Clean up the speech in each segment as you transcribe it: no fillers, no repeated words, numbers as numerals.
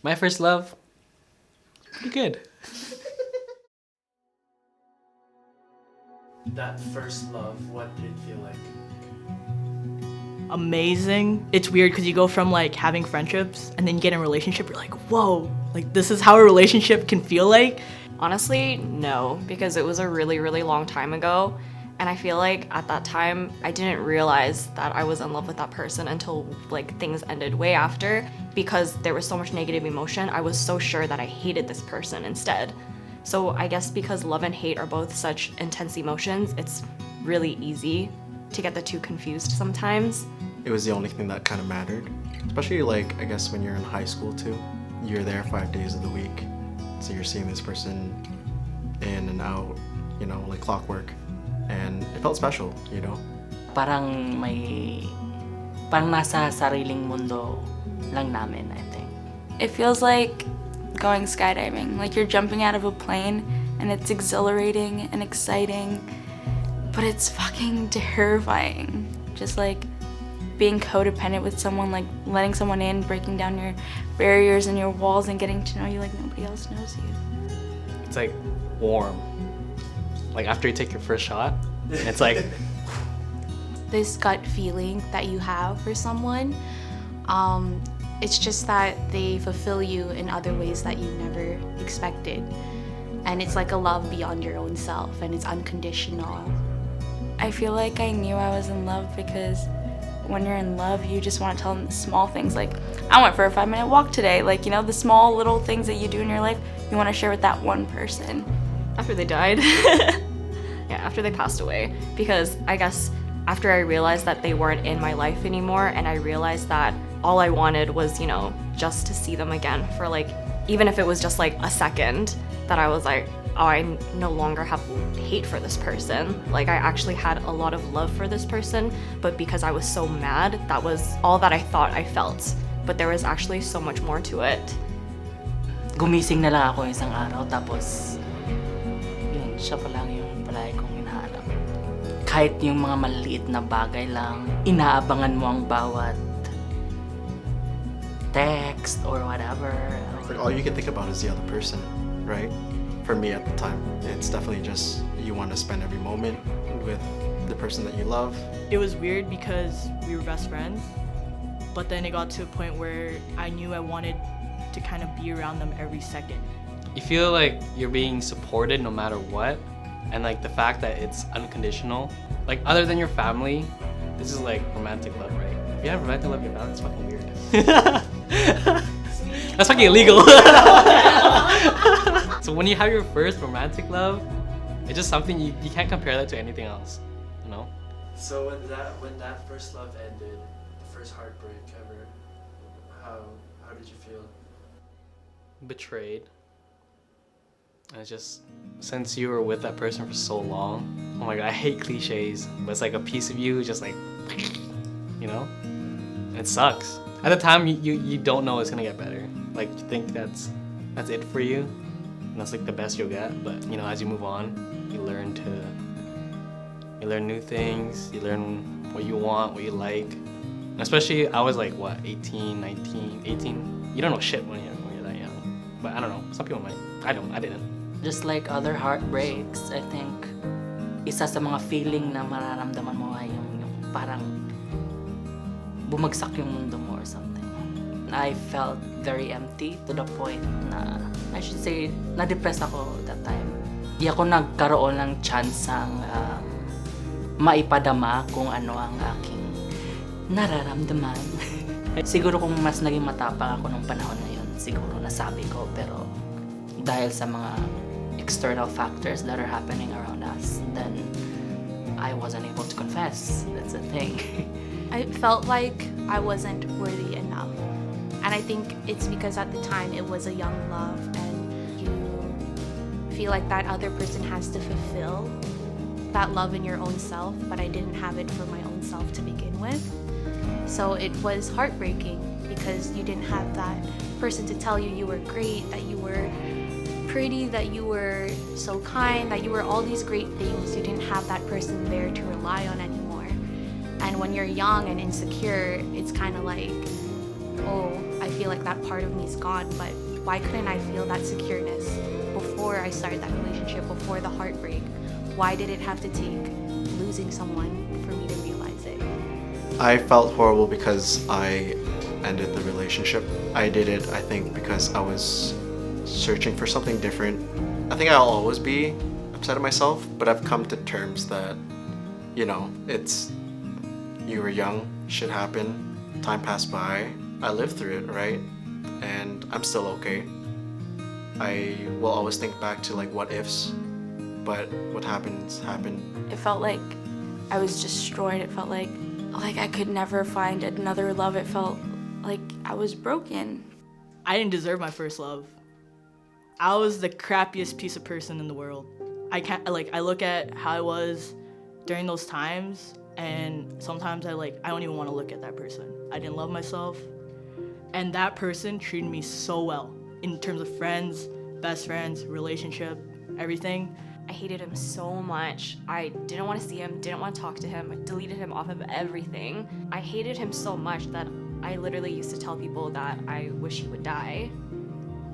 My first love, pretty good. That first love, what did it feel like? Amazing. It's weird because you go from like having friendships and then you get in a relationship, you're like, whoa, like this is how a relationship can feel like. Honestly, no, because it was a really, really long time ago. And I feel like at that time, I didn't realize that I was in love with that person until like things ended way after, because there was so much negative emotion. I was so sure that I hated this person instead. So I guess because love and hate are both such intense emotions, it's really easy to get the two confused sometimes. It was the only thing that kind of mattered. Especially like, I guess when you're in high school too. You're there 5 days of the week. So you're seeing this person in and out, you know, like clockwork. And it felt special, you know? Parang nasa sariling mundo lang namin, I think. It feels like going skydiving. Like you're jumping out of a plane and it's exhilarating and exciting, but it's fucking terrifying. Just like being codependent with someone, like letting someone in, breaking down your barriers and your walls and getting to know you like nobody else knows you. It's like warm. Like after you take your first shot, it's like this gut feeling that you have for someone. It's just that they fulfill you in other ways that you never expected. And it's like a love beyond your own self, and it's unconditional. I feel like I knew I was in love because when you're in love, you just want to tell them the small things, like, I went for a 5-minute walk today. Like, you know, the small little things that you do in your life, you want to share with that one person. After they died. Yeah, after they passed away. Because I guess after I realized that they weren't in my life anymore, and I realized that all I wanted was, you know, just to see them again for like, even if it was just like a second, that I was like, oh, I no longer have hate for this person. Like I actually had a lot of love for this person, but because I was so mad, that was all that I thought I felt. But there was actually so much more to it. Gumising na lang ako isang araw, tapos yun, siya pa lang yung palagi kong hinahanap. Kahit yung mga maliliit na bagay lang, inaabangan mo ang bawat text or whatever. Like all you can think about is the other person, right? For me at the time, it's definitely just you want to spend every moment with the person that you love. It was weird because we were best friends, but then it got to a point where I knew I wanted to kind of be around them every second. you feel like you're being supported no matter what, and like the fact that it's unconditional. Like other than your family, this is like romantic love, right? If you have romantic love, your family, it's fucking weird. That's fucking illegal. So when you have your first romantic love, it's just something you can't compare that to anything else, you know? So when that first love ended, the first heartbreak ever, how did you feel? Betrayed. And it's just, since you were with that person for so long, oh my god, I hate cliches, but it's like a piece of you just like, you know? And it sucks. At the time, you don't know it's gonna get better. Like, you think that's it for you, and that's like the best you'll get. But you know, as you move on, you learn new things, you learn what you want, what you like. And especially, I was like, what, 18, 19, 18? You don't know shit when you're that young. But I don't know, some people might. I didn't. Just like other heartbreaks, I think isa sa mga feeling na mararamdaman mo ay yung parang bumagsak yung mundo mo or something. I felt very empty to the point na, I should say, na-depressed ako that time. Di ako nagkaroon ng chance ang maipadama kung ano ang aking nararamdaman. Siguro kung mas naging matapang ako nung panahon na yun, siguro nasabi ko, pero dahil sa mga external factors that are happening around us, then I wasn't able to confess. That's the thing. I felt like I wasn't worthy enough. And I think it's because at the time it was a young love and you feel like that other person has to fulfill that love in your own self, but I didn't have it for my own self to begin with. So it was heartbreaking because you didn't have that person to tell you you were great, that you were pretty, that you were so kind, that you were all these great things. You didn't have that person there to rely on anymore. And when you're young and insecure, it's kind of like, oh, I feel like that part of me is gone, but why couldn't I feel that secureness before I started that relationship, before the heartbreak? Why did it have to take losing someone for me to realize it? I felt horrible because I ended the relationship. I did it, I think, because I was searching for something different. I think I'll always be upset at myself, but I've come to terms that, you know, you were young, shit happened, time passed by, I lived through it, right? And I'm still okay. I will always think back to like what ifs, but what happens happened. It felt like I was destroyed. It felt like I could never find another love. It felt like I was broken. I didn't deserve my first love. I was the crappiest piece of person in the world. I look at how I was during those times, and sometimes I don't even want to look at that person. I didn't love myself, and that person treated me so well in terms of friends, best friends, relationship, everything. I hated him so much. I didn't want to see him, didn't want to talk to him. I deleted him off of everything. I hated him so much that I literally used to tell people that I wish he would die.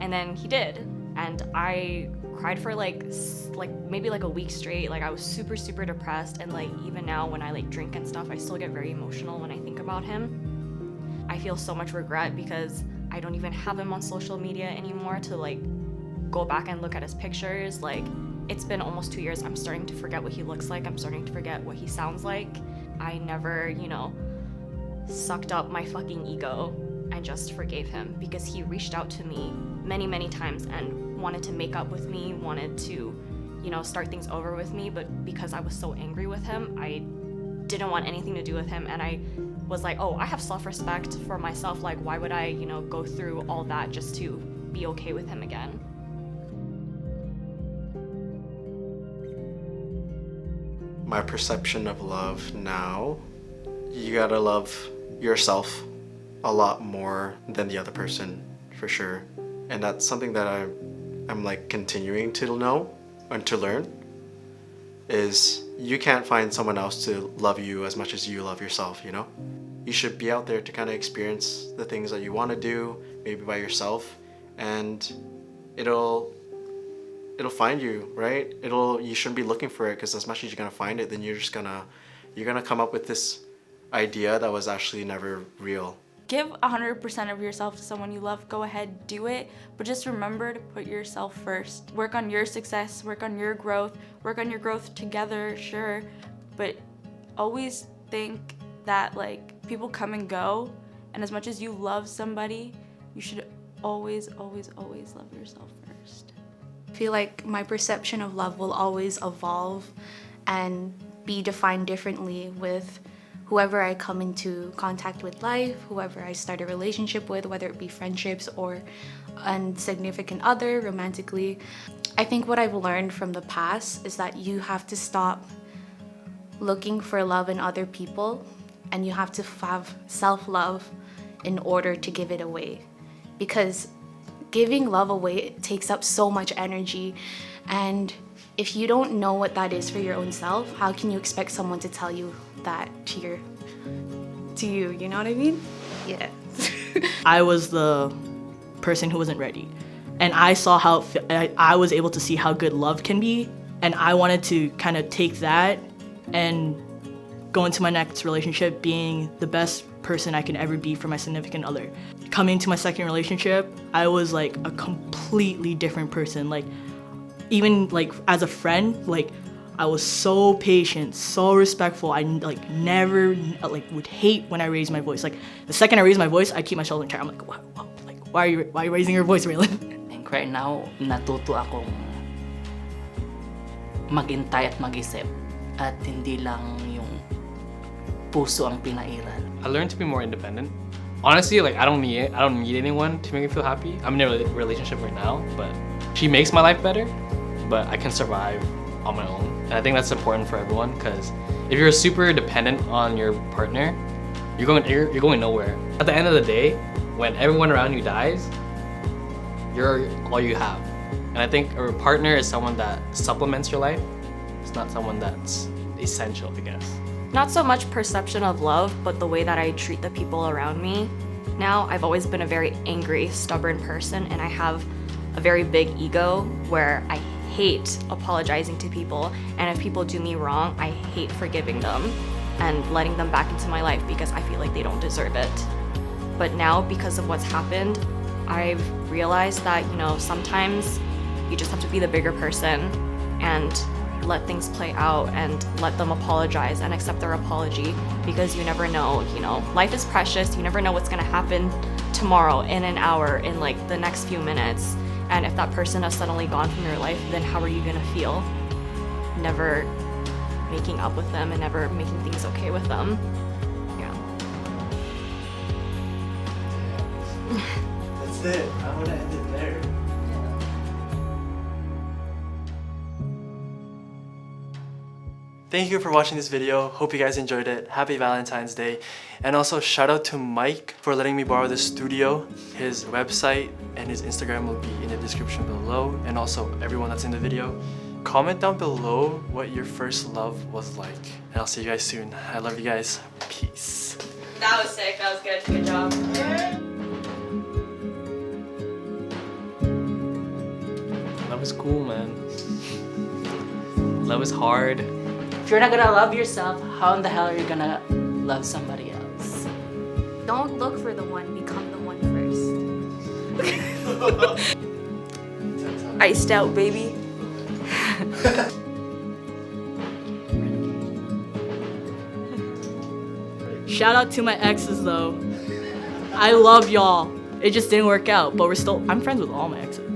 And then he did. And I cried for maybe a week straight. Like, I was super, super depressed. And like, even now when I drink and stuff, I still get very emotional when I think about him. I feel so much regret because I don't even have him on social media anymore to go back and look at his pictures. It's been almost 2 years. I'm starting to forget what he looks like. I'm starting to forget what he sounds like. I never, sucked up my fucking ego and just forgave him because he reached out to me many, many times and wanted to make up with me, wanted to, start things over with me. But because I was so angry with him, I didn't want anything to do with him. And I was like, oh, I have self-respect for myself. Why would I, go through all that just to be okay with him again? My perception of love now, you gotta love yourself a lot more than the other person, for sure. And that's something that I'm continuing to know and to learn, is you can't find someone else to love you as much as you love yourself, You should be out there to kind of experience the things that you want to do, maybe by yourself, and it'll find you, right? You shouldn't be looking for it, because as much as you're gonna find it, then you're gonna come up with this idea that was actually never real. Give 100% of yourself to someone you love. Go ahead, do it, but just remember to put yourself first. Work on your success, work on your growth together, sure, but always think that people come and go, and as much as you love somebody, you should always, always, always love yourself first. I feel like my perception of love will always evolve and be defined differently with whoever I come into contact with life, whoever I start a relationship with, whether it be friendships or a significant other romantically. I think what I've learned from the past is that you have to stop looking for love in other people, and you have to have self-love in order to give it away. Because giving love away takes up so much energy, and if you don't know what that is for your own self, how can you expect someone to tell you that to you, you know what I mean? Yeah. I was the person who wasn't ready, and I saw how I was able to see how good love can be, and I wanted to kind of take that and go into my next relationship being the best person I can ever be for my significant other. Coming to my second relationship, I was a completely different person. Even as a friend, I was so patient, so respectful. I never would hate when I raised my voice. The second I raise my voice, I keep my shoulder in check. I'm like, what? Why are you raising your voice, Reylyn? I think right now, natuto akong maghintay at mag-isip at hindi lang yung puso ang pinairal. I learned to be more independent. Honestly, I don't need anyone to make me feel happy. I'm in a relationship right now, but she makes my life better, but I can survive on my own. And I think that's important for everyone, because if you're super dependent on your partner, you're going nowhere. At the end of the day, when everyone around you dies, you're all you have. And I think a partner is someone that supplements your life. It's not someone that's essential, I guess. Not so much perception of love, but the way that I treat the people around me. now. I've always been a very angry, stubborn person, and I have a very big ego where I hate apologizing to people, and if people do me wrong, I hate forgiving them and letting them back into my life because I feel like they don't deserve it. But now, because of what's happened, I've realized that, you know, sometimes you just have to be the bigger person and let things play out and let them apologize and accept their apology, because you never know, you know, life is precious. You never know what's gonna happen tomorrow, in an hour, in like the next few minutes. And if that person has suddenly gone from your life, then how are you gonna feel? Never making up with them and never making things okay with them. Yeah. That's it. I want to end it there. Thank you for watching this video. Hope you guys enjoyed it. Happy Valentine's Day. And also shout out to Mike for letting me borrow this studio. His website and his Instagram will be in the description below, and also everyone that's in the video. Comment down below what your first love was like. And I'll see you guys soon. I love you guys. Peace. That was sick. That was good. Good job. Love is cool, man. Love is hard. If you're not gonna love yourself, how in the hell are you gonna love somebody else? Don't look for the one, become the one first. Iced out, baby. Shout out to my exes though. I love y'all. It just didn't work out, but I'm friends with all my exes.